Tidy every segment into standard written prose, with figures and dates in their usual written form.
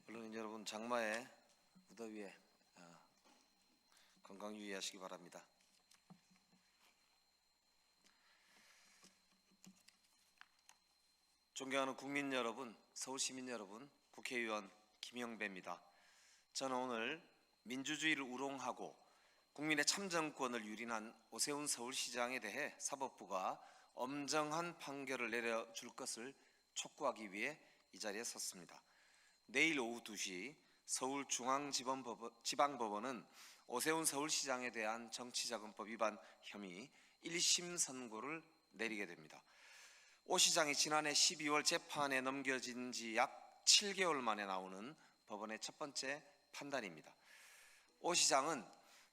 언론인 여러분, 장마에 무더위에 건강 유의하시기 바랍니다. 존경하는 국민 여러분, 서울 시민 여러분, 국회의원 김영배입니다. 저는 오늘 민주주의를 우롱하고 국민의 참정권을 유린한 오세훈 서울시장에 대해 사법부가 엄정한 판결을 내려줄 것을 촉구하기 위해 이 자리에 섰습니다. 내일 오후 2시 서울중앙지방법원은 오세훈 서울시장에 대한 정치자금법 위반 혐의 1심 선고를 내리게 됩니다. 오 시장이 지난해 12월 재판에 넘겨진 지 약 7개월 만에 나오는 법원의 첫 번째 판단입니다. 오 시장은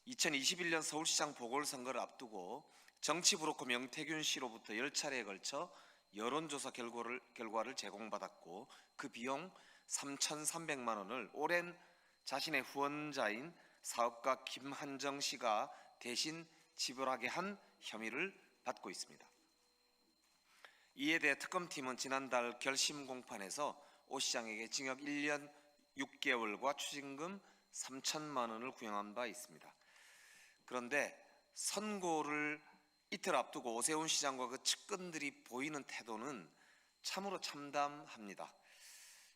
2021년 서울시장 보궐선거를 앞두고 정치 브로커 명태균 씨로부터 10차례에 걸쳐 여론조사 결과를 제공받았고 그 비용 3,300만 원을 오랜 자신의 후원자인 사업가 김한정 씨가 대신 지불하게 한 혐의를 받고 있습니다. 이에 대해 특검팀은 지난달 결심 공판에서 오 시장에게 징역 1년 6개월과 추징금 3천만 원을 구형한 바 있습니다. 그런데 선고를 이틀 앞두고 오세훈 시장과 그 측근들이 보이는 태도는 참으로 참담합니다.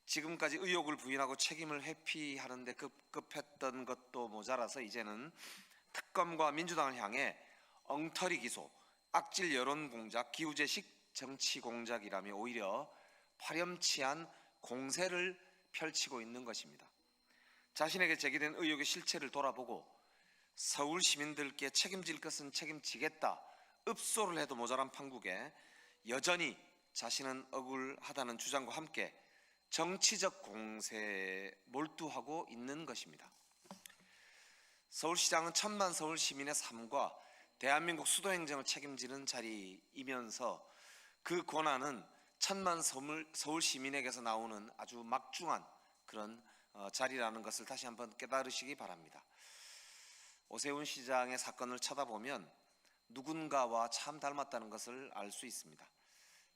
지금까지 의혹을 부인하고 책임을 회피하는 데 급급했던 것도 모자라서 이제는 특검과 민주당을 향해 엉터리 기소, 악질 여론 공작, 기우제식 정치 공작이라며 오히려 파렴치한 공세를 펼치고 있는 것입니다. 자신에게 제기된 의혹의 실체를 돌아보고 서울 시민들께 책임질 것은 책임지겠다, 읍소를 해도 모자란 판국에 여전히 자신은 억울하다는 주장과 함께 정치적 공세에 몰두하고 있는 것입니다. 서울시장은 천만 서울 시민의 삶과 대한민국 수도 행정을 책임지는 자리이면서 그 권한은 천만 서울 시민에게서 나오는 아주 막중한 그런 자리라는 것을 다시 한번 깨달으시기 바랍니다. 오세훈 시장의 사건을 쳐다보면 누군가와 참 닮았다는 것을 알 수 있습니다.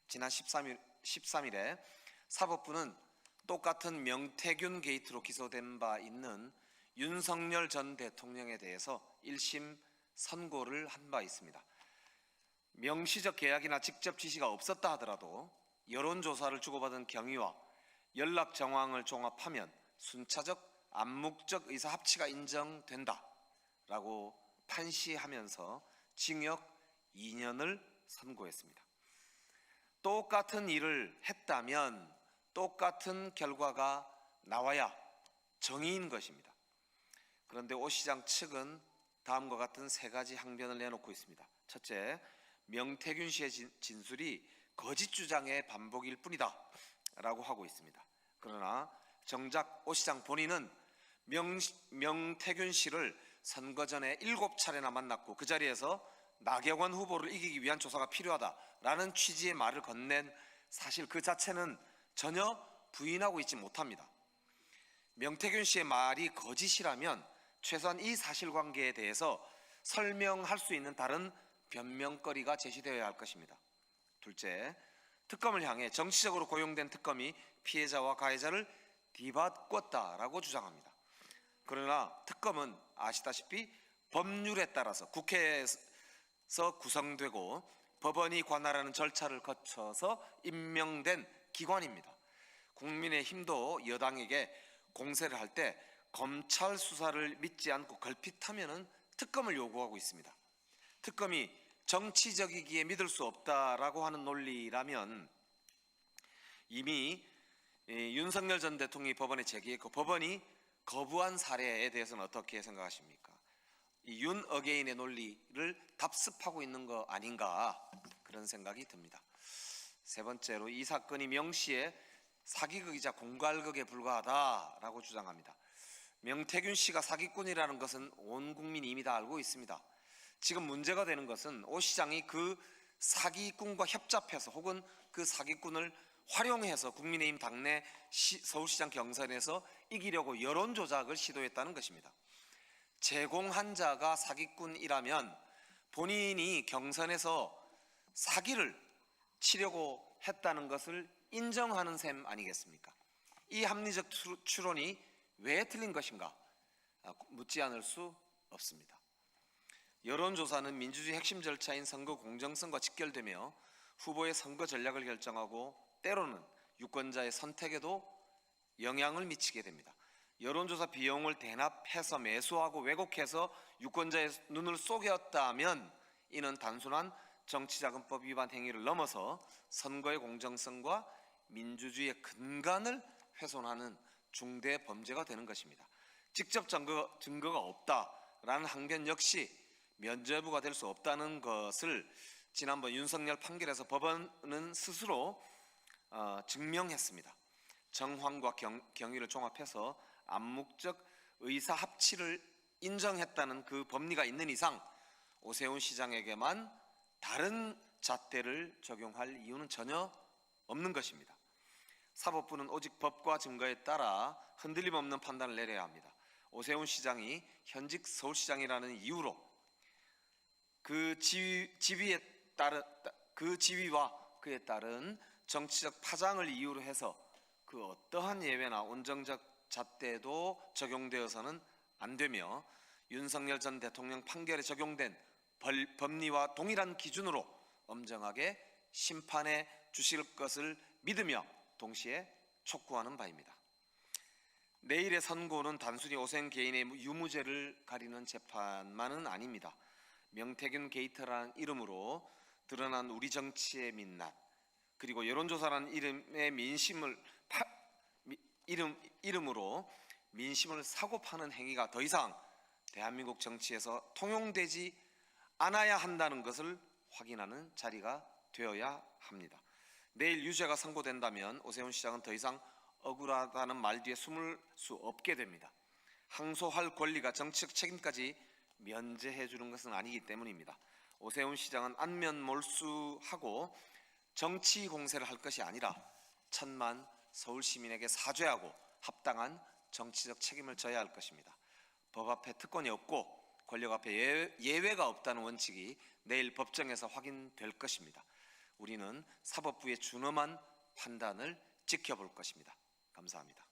지난 13일에 사법부는 똑같은 명태균 게이트로 기소된 바 있는 윤석열 전 대통령에 대해서 1심 선고를 한 바 있습니다. 명시적 계약이나 직접 지시가 없었다 하더라도 여론조사를 주고받은 경위와 연락 정황을 종합하면 순차적 암묵적 의사 합치가 인정된다라고 판시하면서 징역 2년을 선고했습니다. 똑같은 일을 했다면 똑같은 결과가 나와야 정의인 것입니다. 그런데 오 시장 측은 다음과 같은 세 가지 항변을 내놓고 있습니다. 첫째, 명태균 씨의 진술이 거짓 주장의 반복일 뿐이다 라고 하고 있습니다. 그러나 정작 오 시장 본인은 명태균 씨를 선거 전에 7차례나 만났고 그 자리에서 나경원 후보를 이기기 위한 조사가 필요하다라는 취지의 말을 건넨 사실 그 자체는 전혀 부인하고 있지 못합니다. 명태균 씨의 말이 거짓이라면 최소한 이 사실관계에 대해서 설명할 수 있는 다른 변명거리가 제시되어야 할 것입니다. 둘째, 특검을 향해 정치적으로 고용된 특검이 피해자와 가해자를 뒤바꿨다라고 주장합니다. 그러나 특검은 아시다시피 법률에 따라서 국회에서 구성되고 법원이 관할하는 절차를 거쳐서 임명된 기관입니다. 국민의힘도 여당에게 공세를 할 때 검찰 수사를 믿지 않고 걸핏하면 특검을 요구하고 있습니다. 특검이 정치적이기에 믿을 수 없다라고 하는 논리라면 이미 윤석열 전 대통령이 법원에 제기했고 법원이 거부한 사례에 대해서는 어떻게 생각하십니까? 이 윤 어게인의 논리를 답습하고 있는 거 아닌가 그런 생각이 듭니다. 세 번째로 이 사건이 명시의 사기극이자 공갈극에 불과하다라고 주장합니다. 명태균 씨가 사기꾼이라는 것은 온 국민이 이미 다 알고 있습니다. 지금 문제가 되는 것은 오 시장이 그 사기꾼과 협잡해서 혹은 그 사기꾼을 활용해서 국민의힘 당내 서울시장 경선에서 이기려고 여론조작을 시도했다는 것입니다. 제공한 자가 사기꾼이라면 본인이 경선에서 사기를 치려고 했다는 것을 인정하는 셈 아니겠습니까? 이 합리적 추론이 왜 틀린 것인가 묻지 않을 수 없습니다. 여론조사는 민주주의 핵심 절차인 선거 공정성과 직결되며 후보의 선거 전략을 결정하고 때로는 유권자의 선택에도 영향을 미치게 됩니다. 여론조사 비용을 대납해서 매수하고 왜곡해서 유권자의 눈을 속였다면 이는 단순한 정치자금법 위반 행위를 넘어서 선거의 공정성과 민주주의의 근간을 훼손하는 중대 범죄가 되는 것입니다. 직접 증거가 없다라는 항변 역시 면죄부가 될 수 없다는 것을 지난번 윤석열 판결에서 법원은 스스로 증명했습니다. 정황과 경위를 종합해서 암묵적 의사 합치를 인정했다는 그 법리가 있는 이상 오세훈 시장에게만 다른 잣대를 적용할 이유는 전혀 없는 것입니다. 사법부는 오직 법과 증거에 따라 흔들림 없는 판단을 내려야 합니다. 오세훈 시장이 현직 서울시장이라는 이유로 그 지위와 그에 따른 정치적 파장을 이유로 해서 그 어떠한 예외나 온정적 잣대도 적용되어서는 안 되며 윤석열 전 대통령 판결에 적용된 법리와 동일한 기준으로 엄정하게 심판해 주실 것을 믿으며 동시에 촉구하는 바입니다. 내일의 선고는 단순히 오세훈 개인의 유무죄를 가리는 재판만은 아닙니다. 명태균 게이트라는 이름으로 드러난 우리 정치의 민낯, 그리고 여론조사라는 이름으로 민심을 사고 파는 행위가 더 이상 대한민국 정치에서 통용되지 않아야 한다는 것을 확인하는 자리가 되어야 합니다. 내일 유죄가 선고된다면 오세훈 시장은 더 이상 억울하다는 말 뒤에 숨을 수 없게 됩니다. 항소할 권리가 정치적 책임까지 면제해 주는 것은 아니기 때문입니다. 오세훈 시장은 안면몰수하고 정치 공세를 할 것이 아니라 천만 서울 시민에게 사죄하고 합당한 정치적 책임을 져야 할 것입니다. 법 앞에 특권이 없고 권력 앞에 예외가 없다는 원칙이 내일 법정에서 확인될 것입니다. 우리는 사법부의 준엄한 판단을 지켜볼 것입니다. 감사합니다.